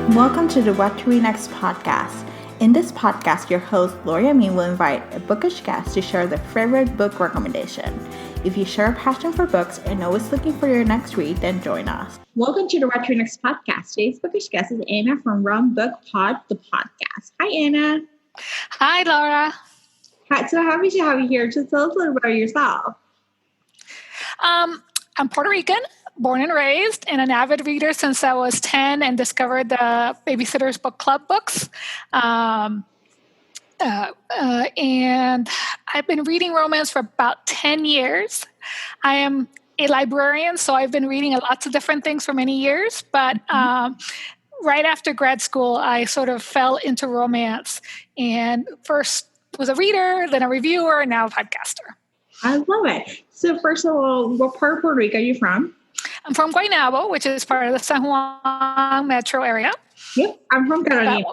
Welcome to the What to Read Next podcast. In this podcast, your host, Gloria Me, will invite a bookish guest to share their favorite book recommendation. If you share a passion for books and always looking for your next read, then join us. Welcome to the What to Read Next podcast. Today's bookish guest is Ana from RomBkPod, the podcast. Hi, Ana. Hi, Laura. Hi, so happy to have you here. Just tell us a little about yourself. I'm Puerto Rican, born and raised, and an avid reader since I was 10 and discovered the Babysitter's Book Club books. And I've been reading romance for about 10 years. I am a librarian, so I've been reading lots of different things for many years. But right after grad school, I sort of fell into romance and first was a reader, then a reviewer, and now a podcaster. I love it. So first of all, what part of Puerto Rico are you from? I'm from Guaynabo, which is part of the San Juan metro area. Yep, I'm from Carolina.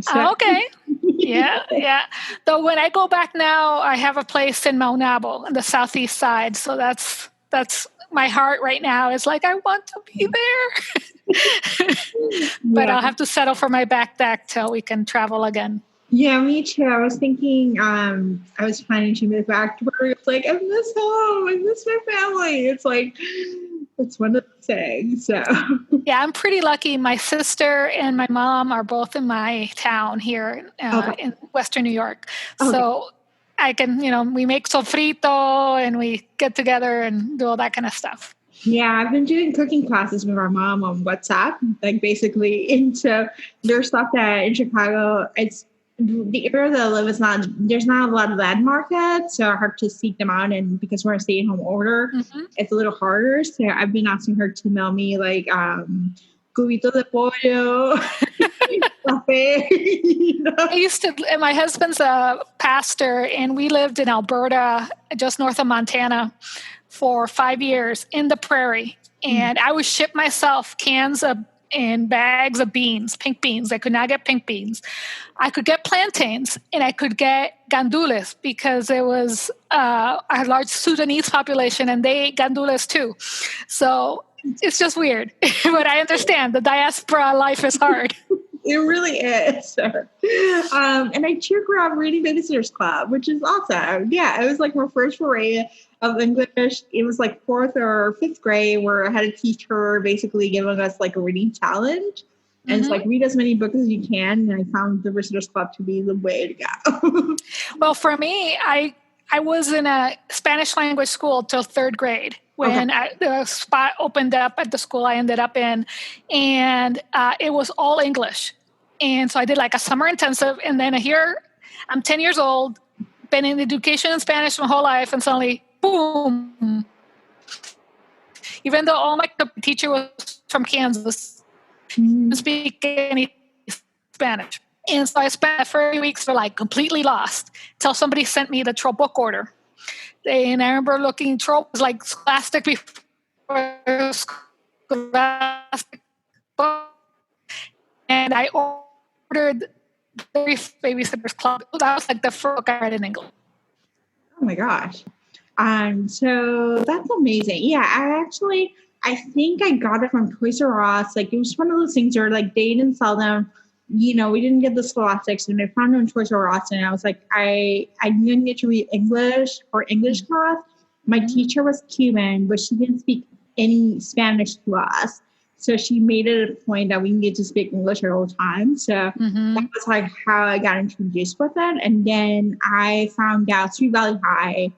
So. Okay. Yeah. Though when I go back now, I have a place in Maunabo on the southeast side. So that's my heart right now. Is like, I want to be there. But I'll have to settle for my back deck till we can travel again. Yeah, me too. I was thinking, I was planning to move back to where it's like, I miss home, I miss my family. It's like, it's one of the things. So yeah, I'm pretty lucky. My sister and my mom are both in my town here in Western New York. Okay. So I can, we make sofrito and we get together and do all that kind of stuff. Yeah, I've been doing cooking classes with our mom on WhatsApp, like basically into there's stuff that in Chicago, it's the area that I live is there's not a lot of landmarks yet, so I have to seek them out. And because we're a stay-at-home order, it's a little harder. So I've been asking her to mail me like cubito de pollo, café. My husband's a pastor, and we lived in Alberta, just north of Montana, for 5 years in the prairie. And I would ship myself cans and bags of beans, pink beans. I could not get pink beans. I could get plantains, and I could get gandules because there was a large Sudanese population, and they ate gandules too. So it's just weird. But I understand the diaspora life is hard. It really is. And I grew up reading Babysitter's Club, which is awesome. Yeah, it was like my first foray of English. It was like 4th or 5th grade where I had a teacher basically giving us like a reading challenge. And it's like, read as many books as you can. And I found the Babysitter's Club to be the way to go. Well, for me, I was in a Spanish language school till 3rd grade. When the spot opened up at the school I ended up in, and it was all English. And so I did like a summer intensive, and then here I'm 10 years old, been in education in Spanish my whole life, and suddenly, boom. Even though all my teacher was from Kansas, didn't speak any Spanish. And so I spent 30 weeks for like completely lost until somebody sent me the Troll book order. And I remember looking, Troll was like Scholastic before Scholastic book. And I ordered the Babysitter's Club. That was like the first book I read in English. Oh my gosh. So that's amazing. Yeah, I think I got it from Toys R Us. Like it was one of those things where like they didn't sell them. We didn't get the Scholastics, and I found them in Toys R Us, and I was like, I needed to read English for English class. My teacher was Cuban, but she didn't speak any Spanish to us. So she made it a point that we needed to speak English at all times. So that was like how I got introduced with it. And then I found out Sweet Valley High.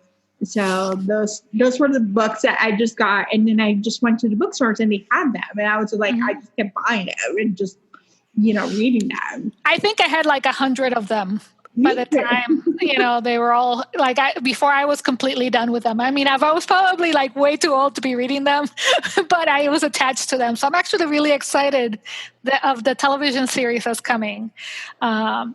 So those were the books that I just got. And then I just went to the bookstores and they had them. And I was like, I just kept buying them and just reading them. I think I had like 100 of them by the time, they were all like, before I was completely done with them. I mean, I was probably like way too old to be reading them, but I was attached to them. So I'm actually really excited of the television series that's coming. That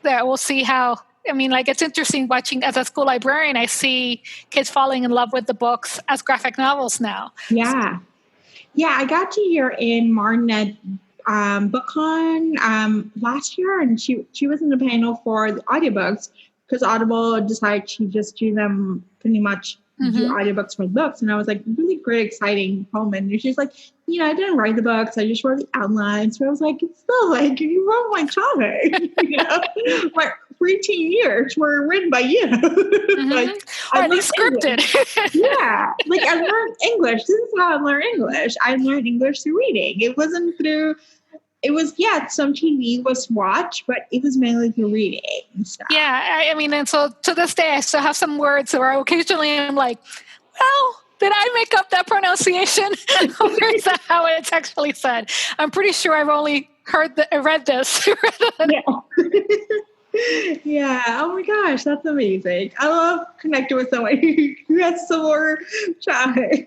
we'll see how, it's interesting watching as a school librarian, I see kids falling in love with the books as graphic novels now. Yeah. Yeah. I got to hear in Martin at BookCon last year, and she was in the panel for the audiobooks because Audible decided to just do them pretty much do audiobooks for books. And I was like, really great, exciting moment. And she's like, I didn't write the books. I just wrote the outlines. So I was like, it's still like, you wrote my childhood, my preteen years were written by you. Like, or at least scripted. Yeah. Like I learned English. This is how I learned English. I learned English through reading. It wasn't through, it was, some TV was watched, but it was mainly through reading and stuff. Yeah. I mean, and so to this day, I still have some words where occasionally I'm like, well, did I make up that pronunciation? Or is that how it's actually said? I'm pretty sure I've only read this. Yeah. Oh my gosh, that's amazing. I love connecting with someone who has similar childhood.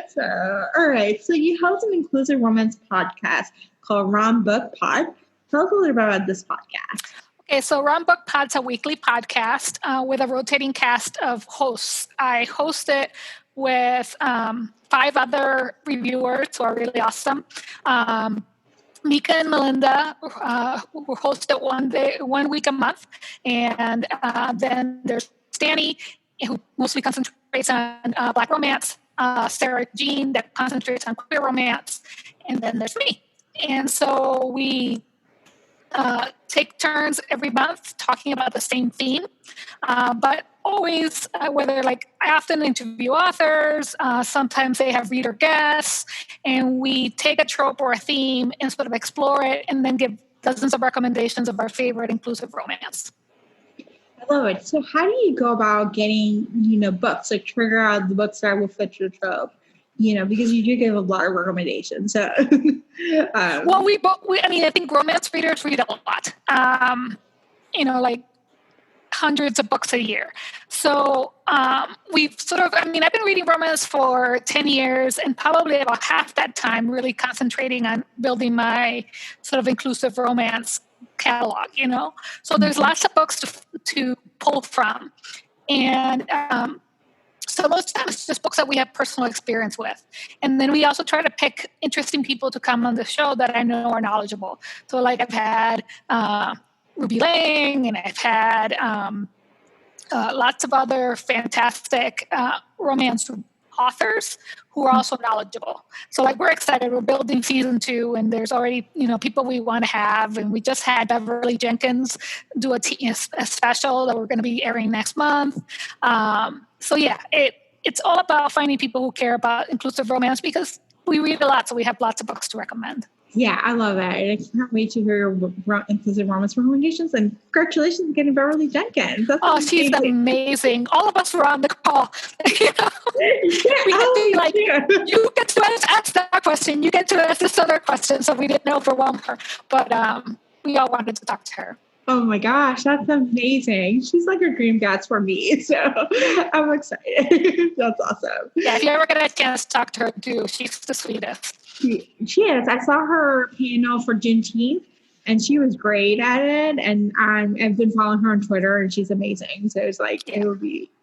So, all right. So you host an inclusive romance podcast called RomBkPod. Tell us a little bit about this podcast. Okay, so RomBkPod's a weekly podcast with a rotating cast of hosts. I host it with 5 other reviewers who are really awesome. Mika and Melinda who host it one week a month. And then there's Stanny, who mostly concentrates on Black romance, Sarah Jean, that concentrates on queer romance, and then there's me. And so we take turns every month talking about the same theme, but always whether I often interview authors, sometimes they have reader guests, and we take a trope or a theme and sort of explore it and then give dozens of recommendations of our favorite inclusive romance. I love it. So how do you go about getting, books, trigger out the books that will fit your trope? Because you do give a lot of recommendations. So, well, I think romance readers read a lot. Hundreds of books a year. So we've I've been reading romance for 10 years and probably about half that time really concentrating on building my sort of inclusive romance catalog, So there's lots of books to pull from. And so most of the time it's just books that we have personal experience with. And then we also try to pick interesting people to come on the show that I know are knowledgeable. So I've had Ruby Lang, and I've had lots of other fantastic romance authors who are also knowledgeable. So we're excited. We're building season 2, and there's already people we want to have. And we just had Beverly Jenkins do a special that we're going to be airing next month. It's all about finding people who care about inclusive romance because we read a lot, so we have lots of books to recommend. Yeah, I love that. And I can't wait to hear your inclusive romance recommendations. And congratulations on getting Beverly Jenkins. She's amazing. All of us were on the call. You get to ask that question. You get to ask this other question. So we didn't overwhelm her. But we all wanted to talk to her. Oh my gosh, that's amazing. She's like a dream guest for me. So I'm excited. That's awesome. Yeah, if you ever get a chance to talk to her too, she's the sweetest. She is. I saw her panel for Juneteenth, and she was great at it. And I've been following her on Twitter, and she's amazing. So it's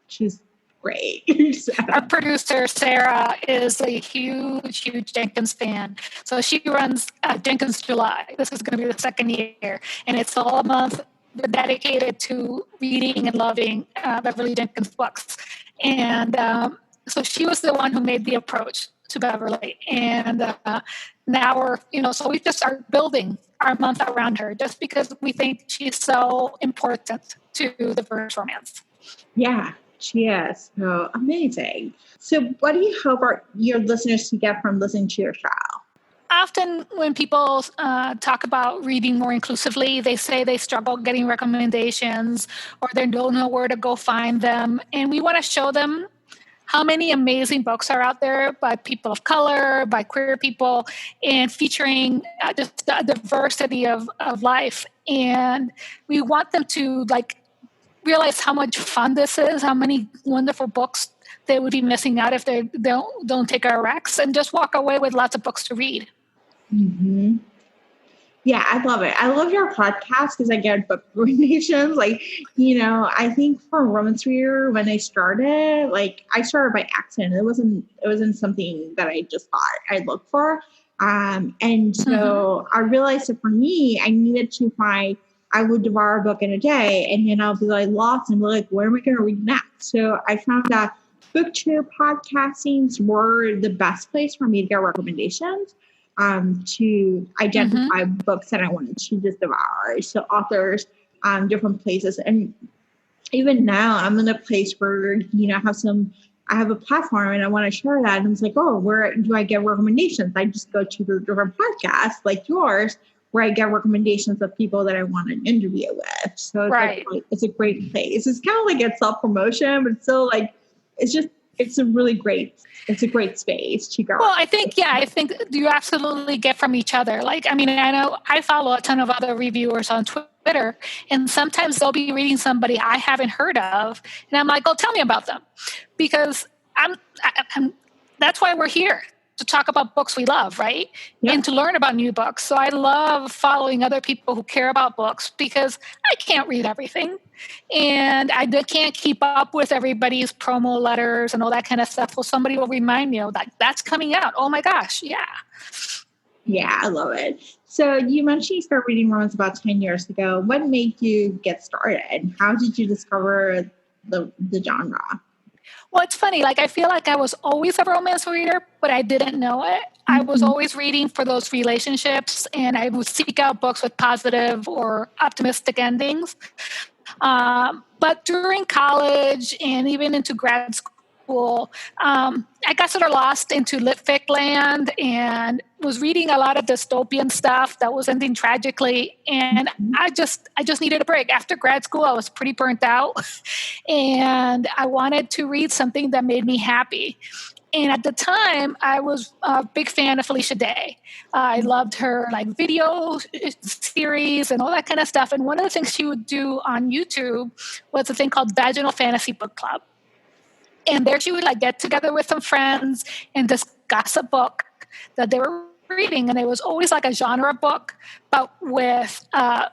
she's great. So. Our producer, Sarah, is a huge Jenkins fan. So she runs Jenkins July. This is going to be the second year, and it's all a month dedicated to reading and loving Beverly Jenkins books. And so she was the one who made the approach to Beverly. And now we're, so we just are building our month around her just because we think she's so important to diverse romance. Yeah, she is. So amazing. So what do you hope your listeners to get from listening to your show? Often when people talk about reading more inclusively, they say they struggle getting recommendations or they don't know where to go find them. And we want to show them how many amazing books are out there by people of color, by queer people, and featuring just a diversity of life. And we want them to realize how much fun this is, how many wonderful books they would be missing out if they don't take our recs, and just walk away with lots of books to read. Mm-hmm. Yeah, I love it. I love your podcast because I get book recommendations. I think for romance reader, when I started, I started by accident. It wasn't something that I just thought I'd look for. And so I realized that for me, I needed to find I would devour a book in a day, and then I'll be like lost and be like, what am I going to read next? So I found that BookTube podcastings were the best place for me to get recommendations to identify books that I wanted to just devour. So authors, different places. And even now I'm in a place where, I have a platform and I want to share that. And I was like, oh, where do I get recommendations? I just go to the different podcasts like yours, where I get recommendations of people that I want an interview with. So it's a great place. It's kind of like a self-promotion, but still like, it's a great space to go. Well, I think you absolutely get from each other. Like, I mean, I know I follow a ton of other reviewers on Twitter, and sometimes they'll be reading somebody I haven't heard of, and I'm like, oh, tell me about them. Because that's why we're here, to talk about books we love, right? Yep. And to learn about new books. So I love following other people who care about books, because I can't read everything. And I can't keep up with everybody's promo letters and all that kind of stuff. Well, somebody will remind me, that's coming out. Oh my gosh, yeah. Yeah, I love it. So you mentioned you started reading romance about 10 years ago. What made you get started? How did you discover the genre? Well, it's funny. Like, I feel like I was always a romance reader, but I didn't know it. I was always reading for those relationships, and I would seek out books with positive or optimistic endings. But during college and even into grad school, I got sort of lost into lit fic land and was reading a lot of dystopian stuff that was ending tragically. And I just needed a break. After grad school, I was pretty burnt out, and I wanted to read something that made me happy. And at the time, I was a big fan of Felicia Day. I loved her video series and all that kind of stuff. And one of the things she would do on YouTube was a thing called Vaginal Fantasy Book Club. And there she would get together with some friends and discuss a book that they were reading. And it was always like a genre book, but with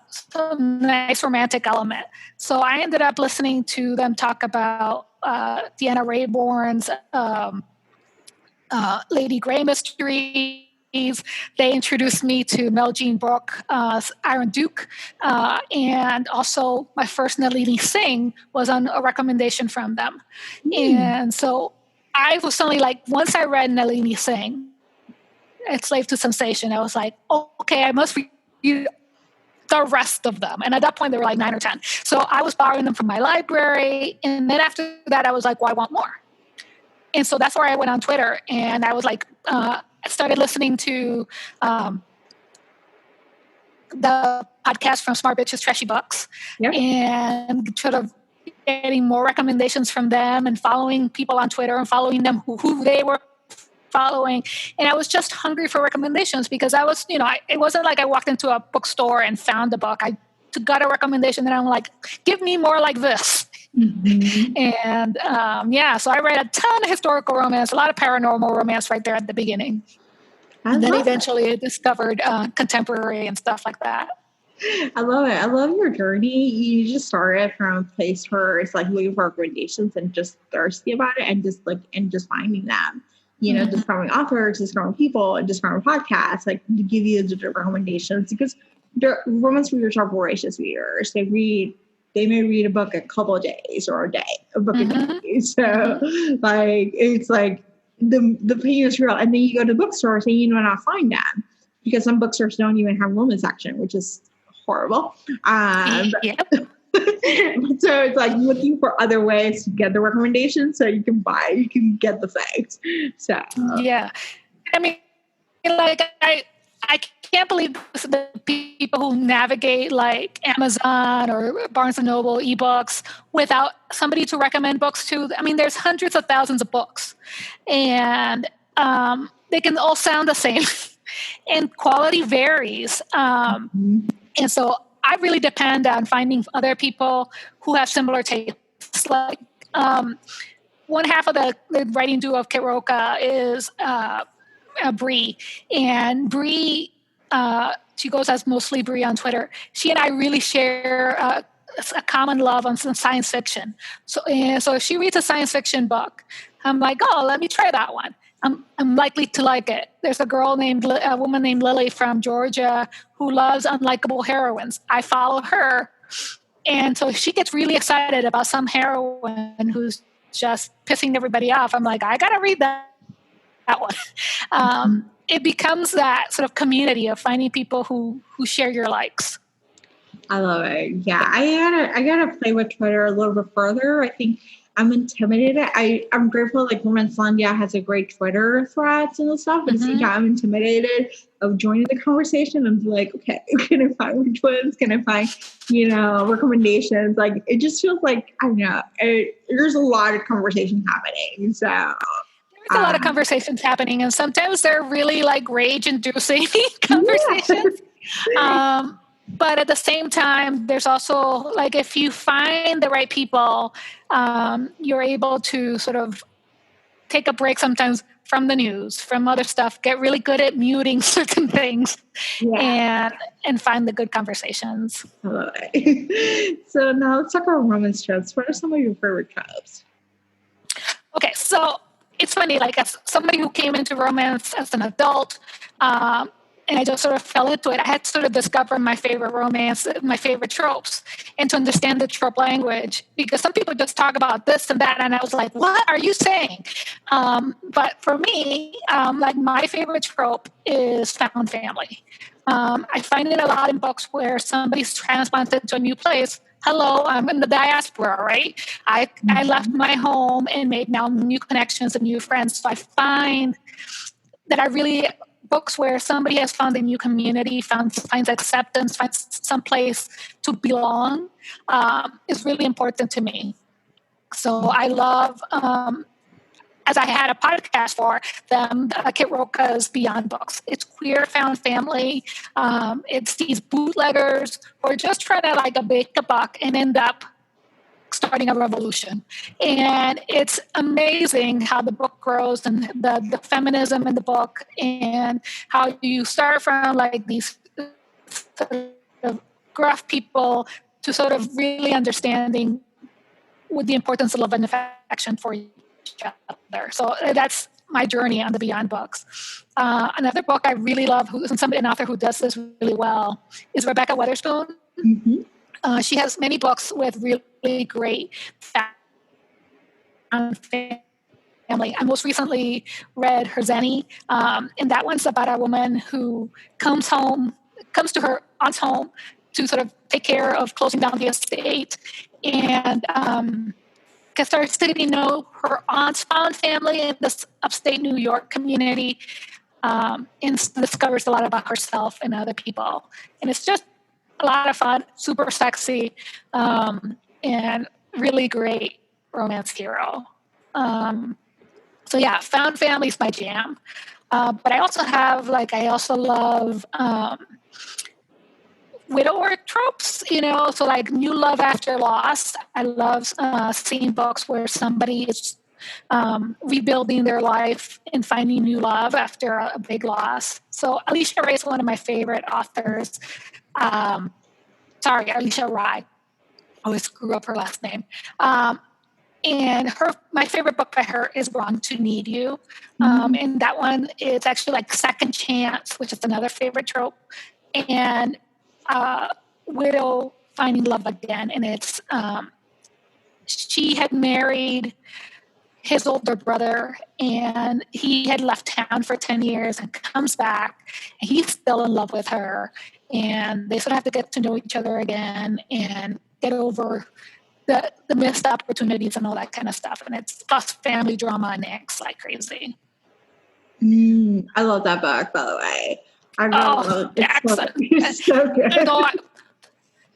some nice romantic element. So I ended up listening to them talk about Deanna Raybourn's Lady Grey mysteries. They introduced me to Mel Jean Brooke, Iron Duke, and also my first Nalini Singh was on a recommendation from them. And so I was suddenly once I read Nalini Singh, Enslaved to Sensation, I was like, oh, okay, I must read the rest of them. And at that point, they were 9 or 10. So I was borrowing them from my library. And then after that, I was like, well, I want more. And so that's where I went on Twitter, and I was I started listening to the podcast from Smart Bitches Trashy Books, and sort of getting more recommendations from them and following people on Twitter and following them who they were following. And I was just hungry for recommendations, because I was, it wasn't like I walked into a bookstore and found a book. I got a recommendation, and I'm like, give me more like this. And so I read a ton of historical romance, a lot of paranormal romance right there at the beginning. And then eventually I discovered contemporary and stuff like that. I love it. I love your journey. You just started from a place where it's looking for recommendations and just thirsty about it, and just finding them. Discovering authors, discovering people, and discovering podcasts, to give you the recommendations, because the romance readers are voracious readers. They may read a book a couple of days or a day, a book a day. So it's the pain is real. And then you go to bookstores and you do not find them, because some bookstores don't even have romance section, which is horrible. Yep. So it's looking for other ways to get the recommendations so you can get the facts. So yeah. I mean, I can't believe the people who navigate Amazon or Barnes & Noble ebooks without somebody to recommend books to. I mean, there's hundreds of thousands of books, and they can all sound the same, and quality varies. And so I really depend on finding other people who have similar tastes. One half of the writing duo of Kiroka is Bree, and Bree, she goes as mostly Bree on Twitter. She and I really share a common love on some science fiction. So if she reads a science fiction book, I'm like, oh, let me try that one. I'm likely to like it. There's a woman named Lily from Georgia who loves unlikable heroines. I follow her. And so she gets really excited about some heroine who's just pissing everybody off. I'm like, I got to read that one. It becomes that sort of community of finding people who share your likes. I love it. Yeah, I gotta play with Twitter a little bit further. I think I'm intimidated. I'm grateful like Romancelandia has a great Twitter threads and stuff, but I'm intimidated of joining the conversation. I'm like, okay, can I find which ones? Can I find, recommendations? Like, it just feels like, I don't know, there's a lot of conversation happening. So there's a lot of conversations happening, and sometimes they're really like rage-inducing conversations. Yeah. But at the same time, there's also like if you find the right people, you're able to sort of take a break sometimes from the news, from other stuff, get really good at muting certain things, and find the good conversations. I love it. So now let's talk about romance tropes. What are some of your favorite tropes? Okay, so it's funny, like as somebody who came into romance as an adult, and I just sort of fell into it. I had to sort of discover my favorite romance, my favorite tropes, and to understand the trope language. Because some people just talk about this and that, and I was like, what are you saying? But for me, like my favorite trope is found family. I find it a lot in books where somebody's transplanted to a new place. Hello, I'm in the diaspora, right? I left my home and made now new connections and new friends. So I find that books where somebody has found a new community, finds acceptance, finds some place to belong, is really important to me. So I love, as I had a podcast for them, Kit Roca's Beyond Books. It's queer found family. It's these bootleggers who are just trying to like make a buck and end up starting a revolution. And it's amazing how the book grows and the feminism in the book and how you start from like these sort of gruff people to sort of really understanding with the importance of love and affection for each other. So that's my journey on the Beyond books. Another book I really love, an author who does this really well, is Rebecca Weatherspoon. Mm-hmm. She has many books with really great family. I most recently read her Zenny, and that one's about a woman who comes to her aunt's home to sort of take care of closing down the estate, and starts to her aunt's found family in this upstate New York community, and discovers a lot about herself and other people. And it's just a lot of fun, super sexy, and really great romance hero. So yeah, found family is my jam. But I also love widower tropes, so like new love after loss. I love seeing books where somebody is rebuilding their life and finding new love after a big loss. So Alicia Ray is one of my favorite authors. Alicia Rai. I always screw up her last name. And my favorite book by her is Wrong to Need You. And that one is actually like Second Chance, which is another favorite trope. And widow finding love again. And it's, she had married his older brother, and he had left town for 10 years and comes back, and he's still in love with her. And they sort of have to get to know each other again and get over the missed opportunities and all that kind of stuff. And it's plus family drama and next like crazy. I love that book, by the way. I love it. It's so good.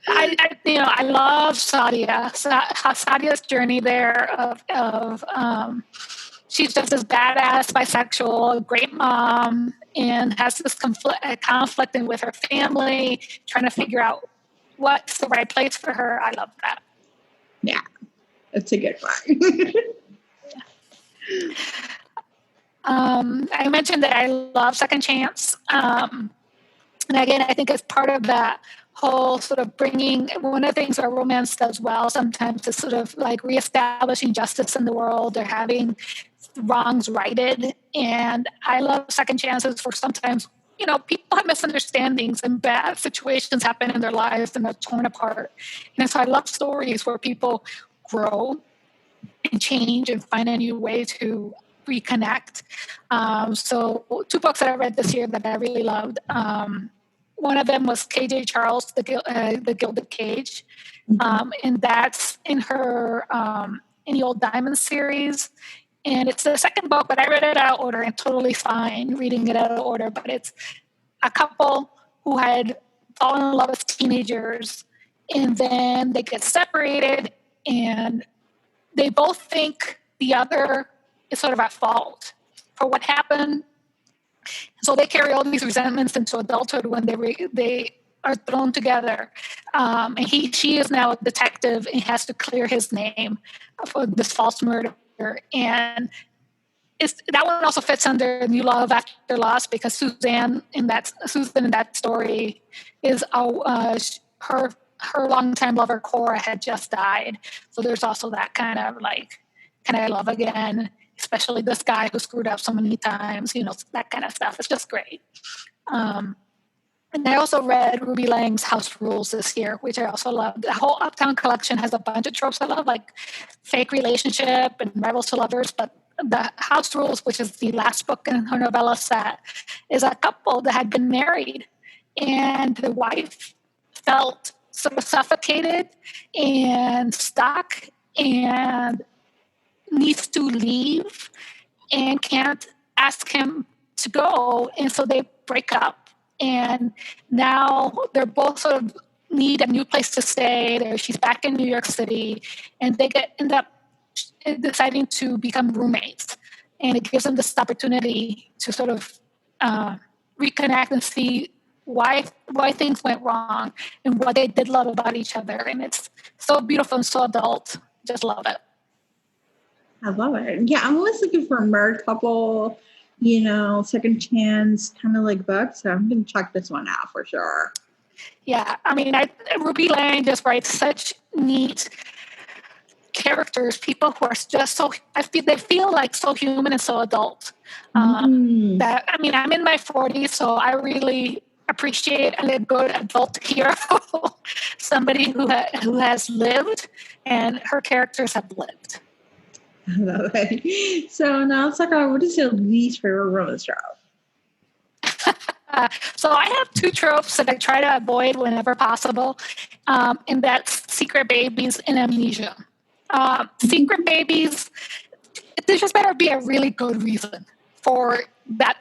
I love Sadia. Sadia's journey there of she's just this badass bisexual, great mom, and has this conflict with her family, trying to figure out what's the right place for her. I love that. Yeah, it's a good one. I mentioned that I love Second Chance. And again, I think it's part of that whole sort of one of the things our romance does well sometimes is sort of like reestablishing justice in the world, or having wrongs righted. And I love second chances for sometimes, people have misunderstandings and bad situations happen in their lives and they're torn apart. And so I love stories where people grow and change and find a new way to reconnect. So 2 books that I read this year that I really loved. One of them was KJ Charles, The Gilded Cage. And that's in her in the Old Diamond series. And it's the second book, but I read it out of order and totally fine reading it out of order. But it's a couple who had fallen in love as teenagers, and then they get separated, and they both think the other is sort of at fault for what happened. So they carry all these resentments into adulthood when they are thrown together. And she is now a detective and has to clear his name for this false murder. And that one also fits under New Love After Loss, because Susan in that story is her longtime lover Cora had just died. So there's also that kind of like, can I love again? Especially this guy who screwed up so many times, that kind of stuff. It's just great. And I also read Ruby Lang's House Rules this year, which I also love. The whole Uptown collection has a bunch of tropes I love, like fake relationship and rivals to lovers. But the House Rules, which is the last book in her novella set, is a couple that had been married, and the wife felt sort of suffocated and stuck and needs to leave and can't ask him to go. And so they break up. And now they're both sort of need a new place to stay. She's back in New York City, and they end up deciding to become roommates. And it gives them this opportunity to sort of reconnect and see why things went wrong and what they did love about each other. And it's so beautiful and so adult. Just love it. I love it. Yeah, I'm always looking for a married couple, second chance kind of like books. So I'm going to check this one out for sure. Yeah, I mean, Ruby Lang just writes such neat characters, people who are just they feel like so human and so adult. That, I mean, I'm in my 40s, so I really appreciate a good adult hero, somebody who has lived, and her characters have lived. I love it. So now let's talk about, what is your least favorite romance trope? So I have 2 tropes that I try to avoid whenever possible, and that's secret babies and amnesia. Secret babies, there just better be a really good reason for that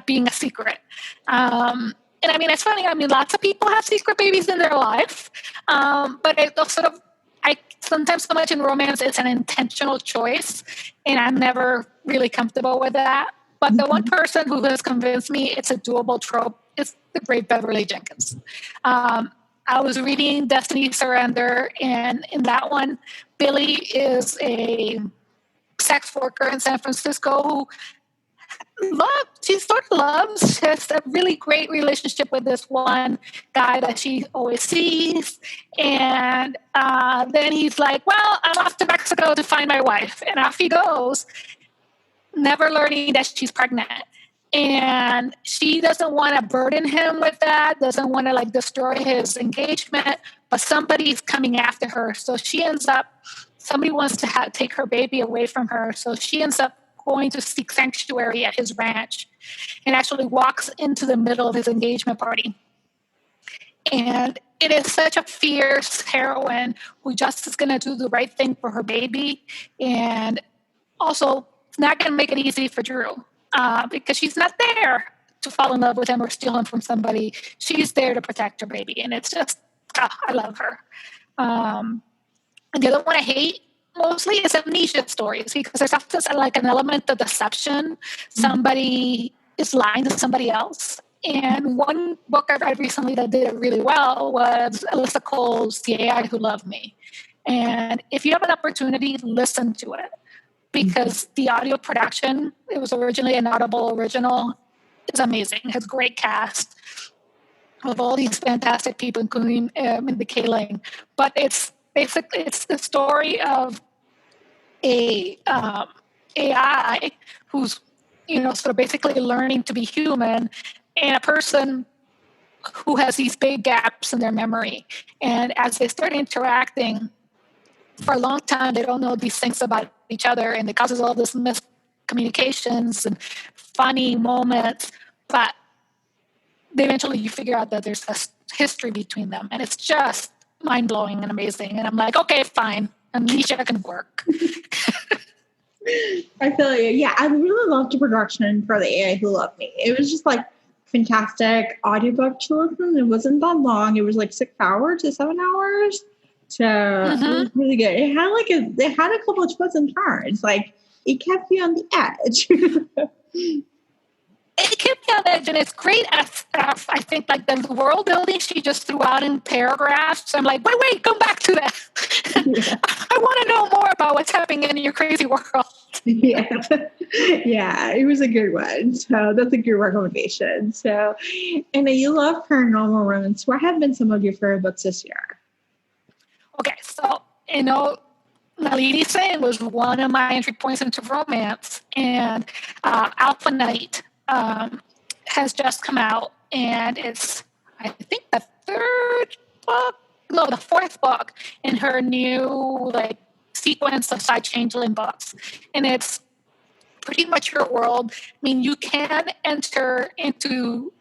being a secret. And I mean, it's funny. I mean, lots of people have secret babies in their life, but it's sort of, sometimes so much in romance, it's an intentional choice, and I'm never really comfortable with that. But the one person who has convinced me it's a doable trope is the great Beverly Jenkins. I was reading Destiny Surrender, and in that one, Billy is a sex worker in San Francisco who she sort of loves, she has a really great relationship with this one guy that she always sees. And then he's like, well, I'm off to Mexico to find my wife. And off he goes, never learning that she's pregnant. And she doesn't want to burden him with that, doesn't want to like destroy his engagement, but somebody's coming after her. So somebody wants to take her baby away from her. So she ends up going to seek sanctuary at his ranch and actually walks into the middle of his engagement party. And it is such a fierce heroine who just is going to do the right thing for her baby. And also, it's not going to make it easy for Drew because she's not there to fall in love with him or steal him from somebody. She's there to protect her baby. And it's just, I love her. And the other one I hate mostly is amnesia stories, because there's often like an element of deception. Somebody is lying to somebody else. And one book I read recently that did it really well was Alyssa Cole's The AI Who Loved Me. And if you have an opportunity, listen to it, because the audio production, it was originally an Audible original, is amazing. It has great cast of all these fantastic people, including Mindy Kaling. But it's basically, it's the story of a AI who's, sort of basically learning to be human, and a person who has these big gaps in their memory. And as they start interacting, for a long time, they don't know these things about each other, and it causes all this miscommunications and funny moments. But eventually you figure out that there's a history between them, and it's just mind-blowing and amazing. And I'm like, okay, fine, amnesia can work. I feel like, yeah, I really loved the production for the AI Who Loved Me. It was just like fantastic audiobook to listen. It wasn't that long. It was like 6 hours to 7 hours. So it was really good. It had a couple of twists and turns. Like, it kept you on the edge. It kept me on edge, and it's great at I think, like, the world building she just threw out in paragraphs. I'm like, wait, go back to that. Yeah. I want to know more about what's happening in your crazy world. Yeah. Yeah, it was a good one. So that's a good recommendation. So, and you love paranormal romance. What have been some of your favorite books this year? Okay, so, Nalini Singh was one of my entry points into romance, and Alpha Night has just come out, and it's, I think, the fourth book in her new sequence of side changeling books, and it's pretty much her world. I mean, you can enter into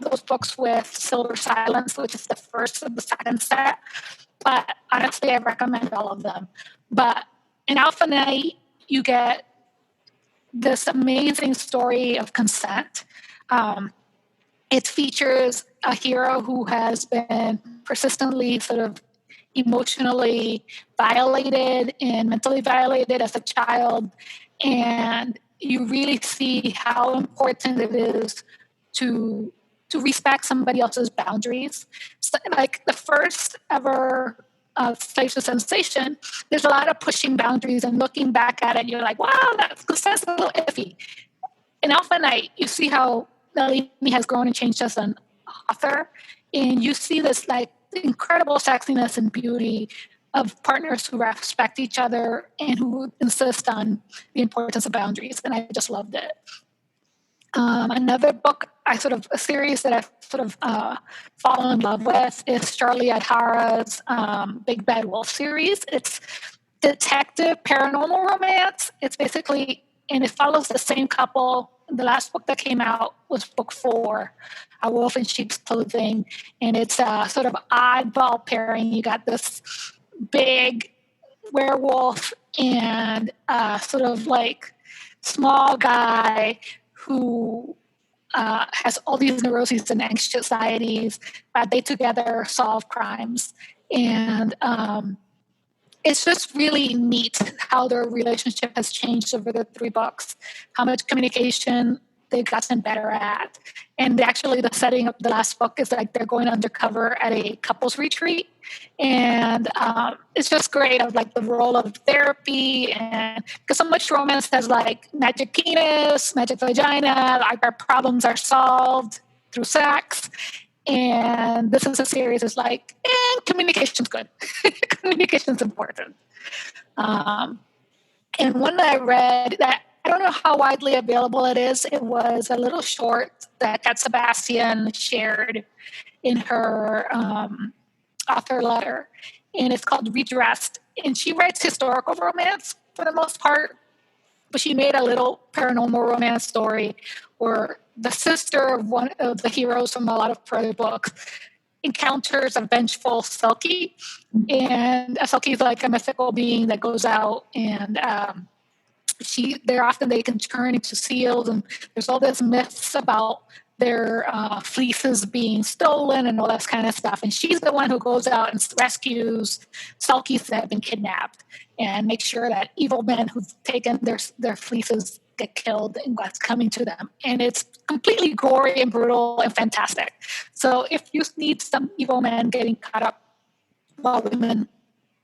those books with Silver Silence, which is the first of the second set, but honestly, I recommend all of them. But in Alpha Night, you get this amazing story of consent. It features a hero who has been persistently sort of emotionally violated and mentally violated as a child. And you really see how important it is to respect somebody else's boundaries. So, like the first ever Slaves to Sensation, there's a lot of pushing boundaries and looking back at it, you're like, wow, that's a little iffy. In Alpha Night, you see how Nalini has grown and changed as an author, and you see this incredible sexiness and beauty of partners who respect each other and who insist on the importance of boundaries, and I just loved it. Another book, a series that I've fallen in love with is Charlie Adhara's Big Bad Wolf series. It's detective paranormal romance. It's basically, and it follows the same couple. The last book that came out was book 4, A Wolf in Sheep's Clothing, and it's a sort of oddball pairing. You got this big werewolf and sort of small guy who has all these neuroses and anxieties, but they together solve crimes. And it's just really neat how their relationship has changed over the 3 books, how much communication they've gotten better at. And actually the setting of the last book is they're going undercover at a couples retreat. And it's just great of the role of therapy, and because so much romance has magic penis, magic vagina, our problems are solved through sex. And this is a series is and communication's good. Communication's important. And one that I read that I don't know how widely available it is. It was a little short that Kat Sebastian shared in her author letter, and it's called Redressed. And she writes historical romance for the most part, but she made a little paranormal romance story where the sister of one of the heroes from a lot of her books encounters a vengeful Selkie, and a Selkie is a mythical being that goes out and they can turn into seals, and there's all these myths about their fleeces being stolen and all that kind of stuff. And she's the one who goes out and rescues Selkies that have been kidnapped and makes sure that evil men who've taken their fleeces get killed and what's coming to them. And it's completely gory and brutal and fantastic. So if you need some evil men getting caught up while women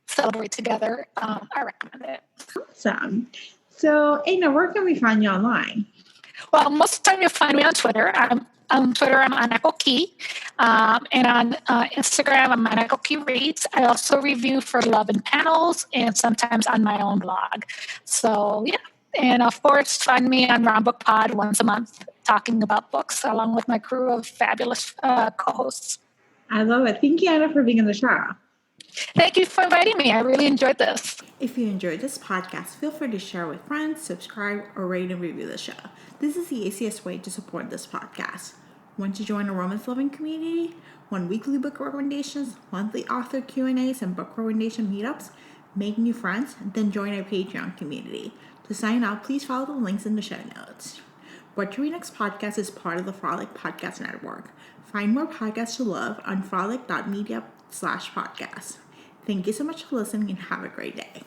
celebrate together, I recommend it. Awesome. So, Ana, where can we find you online? Well, most of the time you'll find me on Twitter. I'm Ana Coqui. And on Instagram, I'm Ana Coqui Reads. I also review for Love and Panels and sometimes on my own blog. So, yeah. And of course, find me on RomBkPod once a month talking about books along with my crew of fabulous co-hosts. I love it. Thank you, Ana, for being on the show. Thank you for inviting me. I really enjoyed this. If you enjoyed this podcast, feel free to share with friends, subscribe, or rate and review the show. This is the easiest way to support this podcast. Want to join a romance-loving community? Want weekly book recommendations, monthly author Q&As, and book recommendation meetups? Make new friends? Then join our Patreon community. To sign up, please follow the links in the show notes. What to Read Next podcast is part of the Frolic Podcast Network. Find more podcasts to love on frolic.media/podcast. Thank you so much for listening and have a great day.